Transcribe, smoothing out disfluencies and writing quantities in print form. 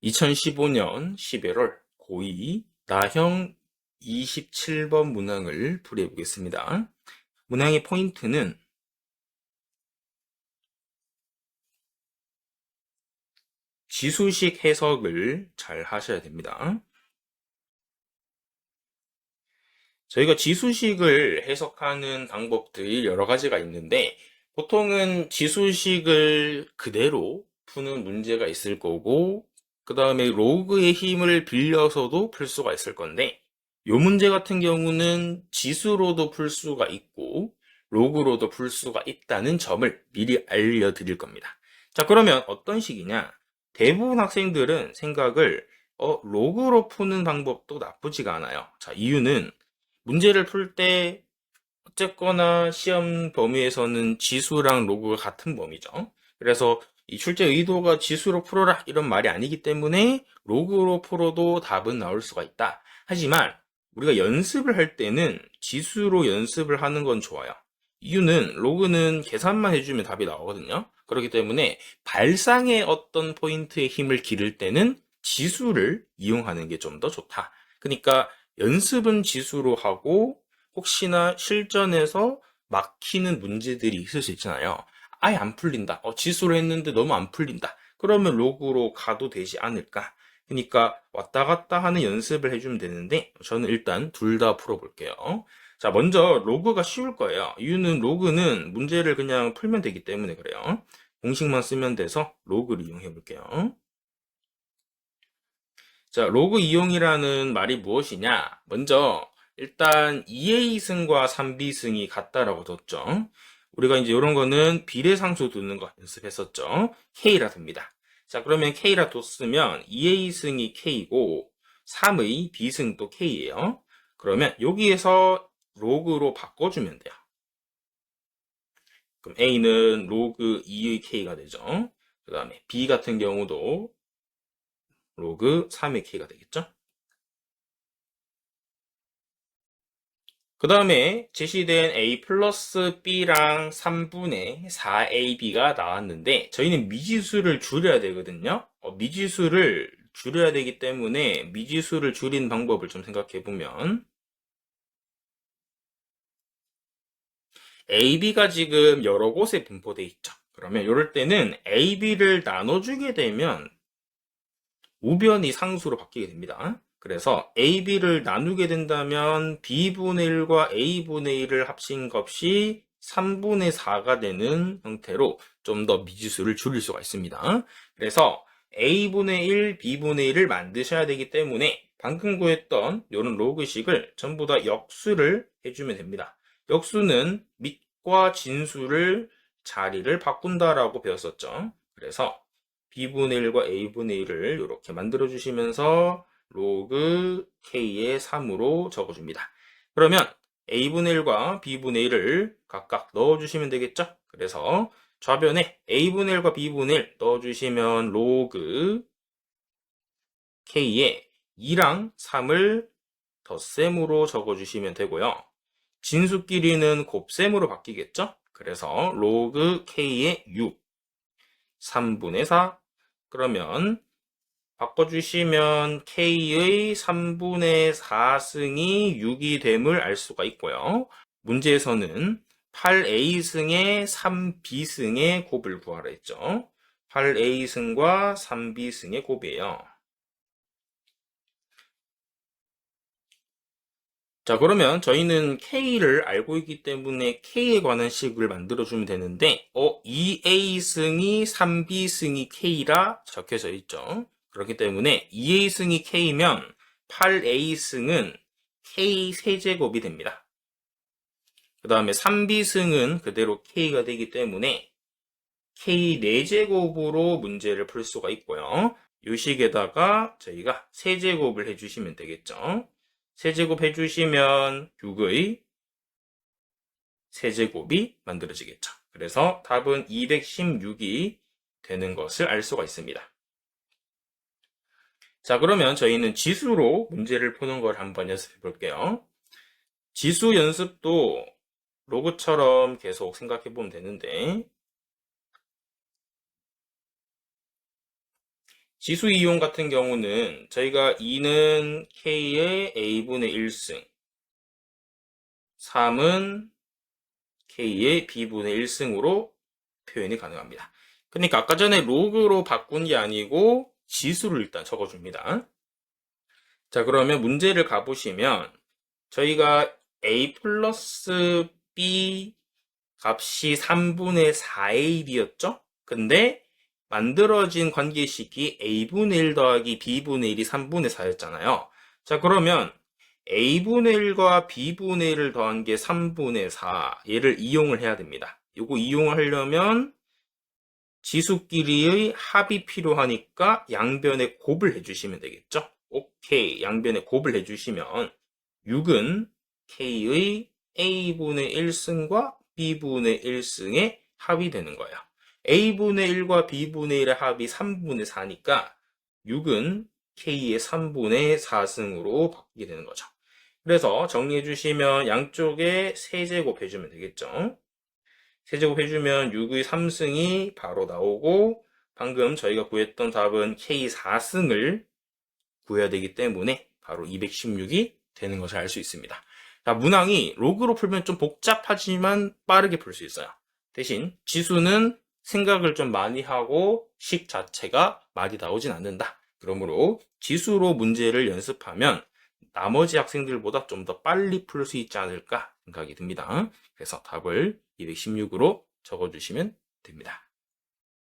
2015년 11월 고2 나형 27번 문항을 풀이해 보겠습니다. 문항의 포인트는 지수식 해석을 잘 하셔야 됩니다. 저희가 지수식을 해석하는 방법들이 여러 가지가 있는데 보통은 지수식을 그대로 푸는 문제가 있을 거고 그 다음에 로그의 힘을 빌려서도 풀 수가 있을 건데 이 문제 같은 경우는 지수로도 풀 수가 있고 로그로도 풀 수가 있다는 점을 미리 알려드릴 겁니다. 자, 그러면 어떤 식이냐? 대부분 학생들은 생각을 로그로 푸는 방법도 나쁘지가 않아요. 자, 이유는 문제를 풀 때 어쨌거나 시험 범위에서는 지수랑 로그가 같은 범위죠. 그래서 이 출제 의도가 지수로 풀어라 이런 말이 아니기 때문에 로그로 풀어도 답은 나올 수가 있다. 하지만 우리가 연습을 할 때는 지수로 연습을 하는 건 좋아요. 이유는 로그는 계산만 해주면 답이 나오거든요. 그렇기 때문에 발상의 어떤 포인트에 힘을 기를 때는 지수를 이용하는 게 좀 더 좋다. 그러니까 연습은 지수로 하고 혹시나 실전에서 막히는 문제들이 있을 수 있잖아요. 아예 안 풀린다. 지수로 했는데 너무 안 풀린다. 그러면 로그로 가도 되지 않을까? 그러니까 왔다 갔다 하는 연습을 해주면 되는데 저는 일단 둘 다 풀어볼게요. 자, 먼저 로그가 쉬울 거예요. 이유는 로그는 문제를 그냥 풀면 되기 때문에 그래요. 공식만 쓰면 돼서 로그를 이용해 볼게요. 자, 로그 이용이라는 말이 무엇이냐? 먼저 일단 2a승과 3b승이 같다라고 뒀죠. 우리가 이제 이런 거는 비례상수 두는 거 연습했었죠. k라 둡니다. 자, 그러면 k라 뒀으면 2a승이 k고 3의 b승도 k예요. 그러면 여기에서 로그로 바꿔주면 돼요. 그럼 a는 로그 2의 k가 되죠. 그 다음에 b 같은 경우도 로그 3의 k가 되겠죠. 그 다음에 제시된 a 플러스 b랑 3분의 4ab가 나왔는데 저희는 미지수를 줄여야 되거든요. 미지수를 줄여야 되기 때문에 미지수를 줄이는 방법을 좀 생각해 보면 ab가 지금 여러 곳에 분포되어 있죠. 그러면 이럴 때는 ab를 나눠주게 되면 우변이 상수로 바뀌게 됩니다. 그래서 AB를 나누게 된다면 B분의 1과 A분의 1을 합친 값이 3분의 4가 되는 형태로 좀 더 미지수를 줄일 수가 있습니다. 그래서 A분의 1, B분의 1을 만드셔야 되기 때문에 방금 구했던 이런 로그식을 전부 다 역수를 해주면 됩니다. 역수는 밑과 진수를 자리를 바꾼다라고 배웠었죠. 그래서 B분의 1과 A분의 1을 이렇게 만들어 주시면서 로그 K의 3으로 적어줍니다. 그러면 A분의 1과 B분의 1을 각각 넣어주시면 되겠죠? 그래서 좌변에 A분의 1과 B분의 1 넣어주시면 로그 K에 2랑 3을 덧셈으로 적어주시면 되고요. 진수끼리는 곱셈으로 바뀌겠죠? 그래서 로그 K의 6, 3분의 4, 그러면 바꿔주시면 K의 3분의 4승이 6이 됨을 알 수가 있고요. 문제에서는 8A승의 3B승의 곱을 구하라 했죠. 8A승과 3B승의 곱이에요. 자, 그러면 저희는 K를 알고 있기 때문에 K에 관한 식을 만들어주면 되는데 2A승이 3B승이 K라 적혀져 있죠. 그렇기 때문에 2A승이 K면 8A승은 K 세제곱이 됩니다. 그 다음에 3B승은 그대로 K가 되기 때문에 K 4제곱으로 문제를 풀 수가 있고요. 이 식에다가 저희가 세제곱을 해주시면 되겠죠. 세제곱 해주시면 6의 세제곱이 만들어지겠죠. 그래서 답은 216이 되는 것을 알 수가 있습니다. 자, 그러면 저희는 지수로 문제를 푸는 걸 한번 연습해 볼게요. 지수 연습도 로그처럼 계속 생각해 보면 되는데 지수 이용 같은 경우는 저희가 2는 K의 A분의 1승, 3은 K의 B분의 1승으로 표현이 가능합니다. 그러니까 아까 전에 로그로 바꾼 게 아니고 지수를 일단 적어줍니다. 자, 그러면 문제를 가보시면 저희가 A 플러스 B 값이 3분의 4의 1이었죠? 근데 만들어진 관계식이 A분의 1 더하기 B분의 1이 3분의 4였잖아요. 자, 그러면 A분의 1과 B분의 1을 더한 게 3분의 4. 얘를 이용을 해야 됩니다. 요거 이용을 하려면 지수끼리의 합이 필요하니까 양변에 곱을 해주시면 되겠죠? 오케이. 양변에 곱을 해주시면 6은 K의 A분의 1승과 B분의 1승의 합이 되는 거예요. A분의 1과 B분의 1의 합이 3분의 4니까 6은 K의 3분의 4승으로 바뀌게 되는 거죠. 그래서 정리해 주시면 양쪽에 세제곱 해주면 되겠죠. 세제곱 해주면 6의 3승이 바로 나오고 방금 저희가 구했던 답은 K 4승을 구해야 되기 때문에 바로 216이 되는 것을 알 수 있습니다. 자, 문항이 로그로 풀면 좀 복잡하지만 빠르게 풀 수 있어요. 대신 지수는 생각을 좀 많이 하고 식 자체가 많이 나오진 않는다. 그러므로 지수로 문제를 연습하면 나머지 학생들보다 좀 더 빨리 풀 수 있지 않을까 생각이 듭니다. 그래서 답을 216으로 적어주시면 됩니다.